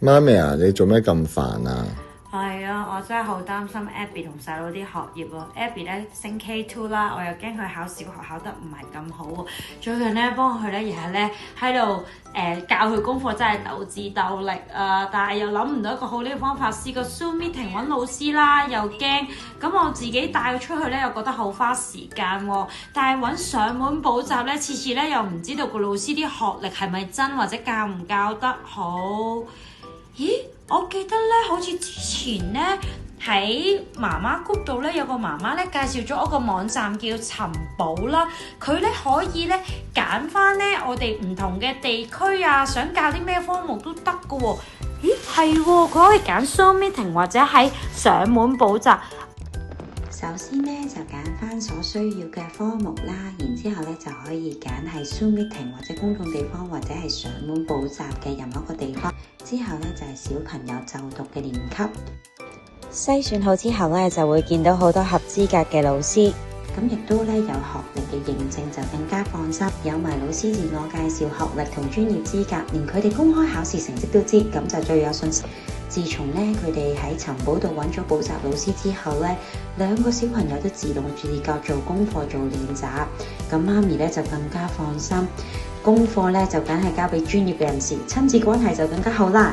媽咪啊，你做咩咁煩啊？係啊，我真係好擔心 Abby 同細佬啲學業咯。Abby 咧升 K2 啦，我又驚佢考小學考得唔係咁好喎。最近咧幫佢咧日日咧喺度教佢功課，真係鬥智鬥力啊！但係又諗唔到一個好呢個方法，試過 Zoom meeting 揾老師啦，又驚。咁我自己帶佢出去咧，又覺得好花時間喎。但係揾上門補習咧，次次咧又唔知道個老師啲學歷係咪真，或者教唔教得好。咦，我記得咧，好似之前咧喺媽媽 group 度咧，有個媽媽咧介紹咗我個網站叫尋寶啦，佢咧可以咧揀翻咧我哋唔同嘅地區啊，想教啲咩科目都得㗎喎。咦，係喎，佢可以揀 Zoom meeting 或者喺上門補習。首先咧就揀翻所需要嘅科目啦，然之後咧就可以揀係 Zoom meeting 或者公眾地方或者係上門補習嘅任何一個地方。之後咧就係小朋友就讀嘅年級。篩選好之後咧就會見到好多合資格嘅老師，咁亦都咧有學歷嘅認證就更加放心。有埋老師自我介紹、學歷同專業資格，連佢哋公開考試成績都知，咁就最有信心。自從咧佢哋喺尋寶度揾咗補習老師之後咧，2個小朋友都自動自覺做功課做練習，咁媽咪咧就更加放心。功課咧就梗係交俾專業嘅人士，親子關係就更加好啦。